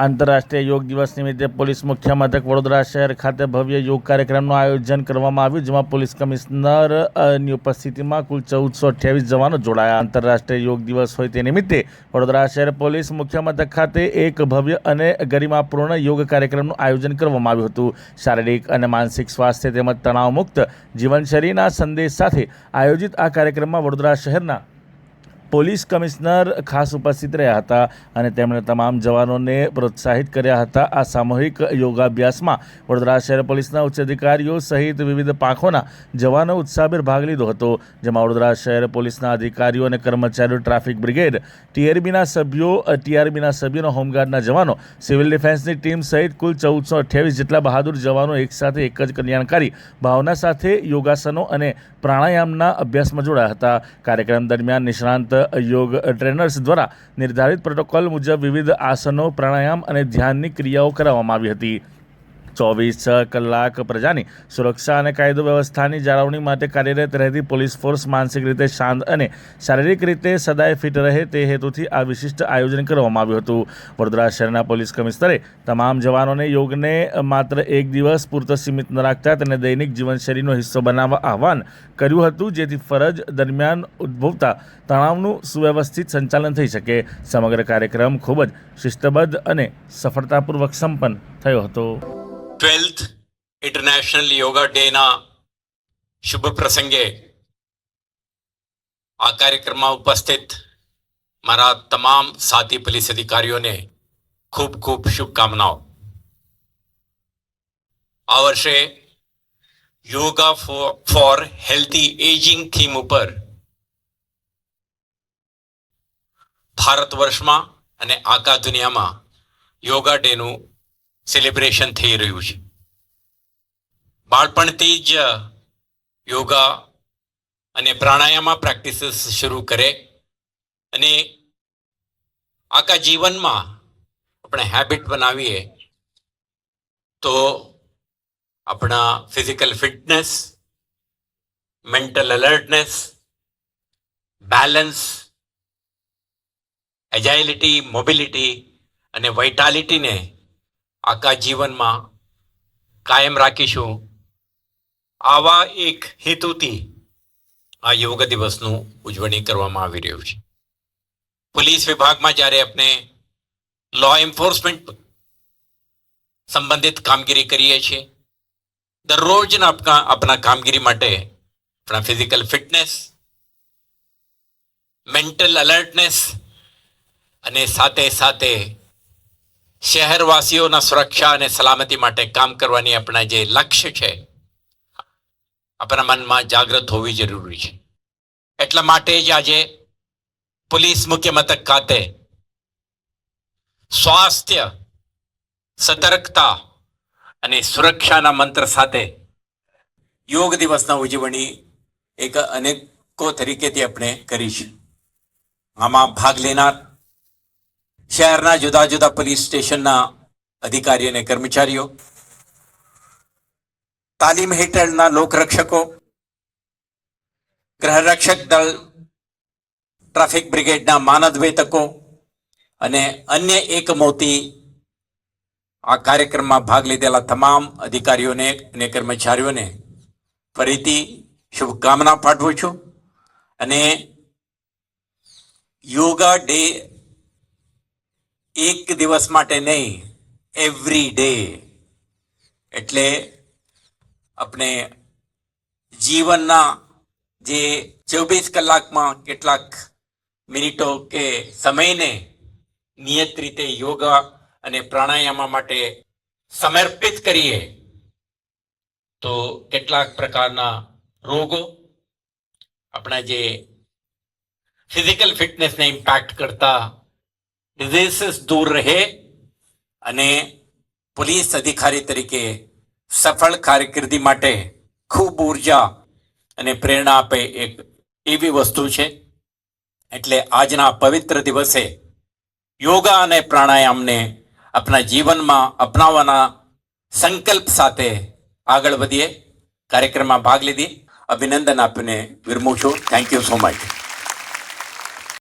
આંતરરાષ્ટ્રીય યોગ દિવસ નિમિત્તે પોલીસ મુખ્ય મથક વડોદરા શહેર ખાતે ભવ્ય યોગ કાર્યક્રમનું આયોજન કરવામાં આવ્યું, જેમાં પોલીસ કમિશનરની ઉપસ્થિતિમાં કુલ 1428 જવાનો જોડાયા. આંતરરાષ્ટ્રીય યોગ દિવસ હોય તે નિમિત્તે વડોદરા શહેર પોલીસ મુખ્ય મથક ખાતે એક ભવ્ય અને ગરિમાપૂર્ણ યોગ કાર્યક્રમનું આયોજન કરવામાં આવ્યું હતું. શારીરિક અને માનસિક સ્વાસ્થ્ય તેમજ તણાવમુક્ત જીવનશૈલીના સંદેશ સાથે આયોજિત આ કાર્યક્રમમાં વડોદરા શહેરના પોલીસ કમિશનર ખાસ ઉપસ્થિત રહ્યા હતા અને તેમણે તમામ જવાનોને પ્રોત્સાહિત કર્યા હતા. આ સામૂહિક યોગાભ્યાસમાં વડોદરા શહેર પોલીસના ઉચ્ચ અધિકારીઓ સહિત વિવિધ પાંખોના જવાનો ઉત્સાહભેર ભાગ લીધો હતો, જેમાં વડોદરા શહેર પોલીસના અધિકારીઓ અને કર્મચારીઓ, ટ્રાફિક બ્રિગેડ, ટીઆરબીના સભ્યોનો, હોમગાર્ડના જવાનો, સિવિલ ડિફેન્સની ટીમ સહિત કુલ 1428 જેટલા બહાદુર જવાનો એકસાથે એક જ કલ્યાણકારી ભાવના સાથે યોગાસનો અને પ્રાણાયામના અભ્યાસમાં જોડાયા હતા. કાર્યક્રમ દરમિયાન નિષ્ણાંત યોગ ટ્રેનર્સ દ્વારા નિર્ધારિત પ્રોટોકોલ મુજબ વિવિધ આસનો, પ્રાણાયામ અને ધ્યાનની ક્રિયાઓ કરાવવામાં આવી હતી. 24 કલાક પ્રજાની સુરક્ષા અને કાયદો વ્યવસ્થાની જાળવણી માટે કાર્યરત રહેતી પોલીસ ફોર્સ માનસિક રીતે શાંત અને શારીરિક રીતે સદાય ફિટ રહે તે હેતુથી આ વિશિષ્ટ આયોજન કરવામાં આવ્યું હતું. વડોદરા શહેરના પોલીસ કમિશનરે તમામ જવાનોને યોગને માત્ર એક દિવસ પૂરતો સીમિત ન રાખતા તેને દૈનિક જીવનશૈલીનો હિસ્સો બનાવવા આહવાન કર્યું હતું, જેથી ફરજ દરમિયાન ઉદ્ભવતા તણાવનું સુવ્યવસ્થિત સંચાલન થઈ શકે. સમગ્ર કાર્યક્રમ ખૂબ જ શિસ્તબદ્ધ અને સફળતાપૂર્વક સંપન્ન થયો હતો. 12th ઇન્ટરનેશનલ યોગા ડેના શુભ પ્રસંગે આ કાર્યક્રમમાં ઉપસ્થિત મારા તમામ સાથી પોલીસ અધિકારીઓને ખૂબ ખૂબ શુભકામનાઓ. આ વર્ષે yoga for healthy ageing theme ઉપર ભારત વર્ષમાં અને આખા દુનિયામાં યોગા ડેનું સેલિબ્રેશન થઈ રહ્યું છે. બાળપણથી જ યોગા અને પ્રાણાયામ પ્રેક્ટિસીસ શરૂ કરે અને આખા જીવનમાં આપણે હેબિટ બનાવીએ તો આપણા physical fitness, mental alertness, balance, agility, mobility અને વાઇટાલિટીને આખા જીવનમાં કાયમ રાખીશું. આવા એક હેતુથી આ યોગ દિવસનું ઉજવણી કરવામાં આવી રહ્યું છે. પોલીસ વિભાગમાં જ્યારે આપણે લો એન્ફોર્સમેન્ટ સંબંધિત કામગીરી કરીએ છીએ, દરરોજના આપણા કામગીરી માટે આપણા ફિઝિકલ ફિટનેસ, મેન્ટલ એલર્ટનેસ અને સાથે સાથે શહેરવાસીઓના સુરક્ષા અને સલામતી માટે કામ કરવાની આપણા જે લક્ષ્ય છે આપણા મનમાં જાગૃત હોવી જરૂરી છે. એટલા માટે જ આજે પોલીસ મુખ્ય મથક ખાતે સ્વાસ્થ્ય, સતર્કતા અને સુરક્ષાના મંત્ર સાથે યોગ દિવસના ઉજવણી એક અનેકો તરીકેથી આપણે કરીશું. આમાં ભાગ લેનાર શહેરના જુદા જુદા પોલીસ સ્ટેશનના અધિકારી અને કર્મચારીઓ, તાલીમ હેઠળના લોકરક્ષકો, ગૃહરક્ષક દળ, ટ્રાફિક બ્રિગેડના માનદવેતકો અને અન્ય એકમોથી આ કાર્યક્રમમાં ભાગ લીધેલા તમામ અધિકારીઓને અને કર્મચારીઓને ફરીથી શુભકામના પાઠવું છું. અને યોગા ડે એક દિવસ માટે નહીં, એવરી ડે, એટલે આપણે જીવનના જે 24 કલાકમાં કેટલાક મિનિટો કે સમયને નિયત રીતે યોગા અને પ્રાણાયામ માટે સમર્પિત કરીએ તો કેટલાક પ્રકારના રોગો, આપણા જે ફિઝિકલ ફિટનેસને ઇમ્પેક્ટ કરતા ડિઝીઝીસ દૂર રહે અને પોલીસ અધિકારી તરીકે સફળ કારકિર્દી માટે ખૂબ ઉર્જા અને પ્રેરણા આપે એક એવી વસ્તુ છે. એટલે આજના પવિત્ર દિવસે યોગા અને પ્રાણાયામને આપણા જીવનમાં અપનાવવાના સંકલ્પ સાથે આગળ વધીએ. કાર્યક્રમમાં ભાગ લીધી અભિનંદન આપીને વિરમું છું. Thank you so much.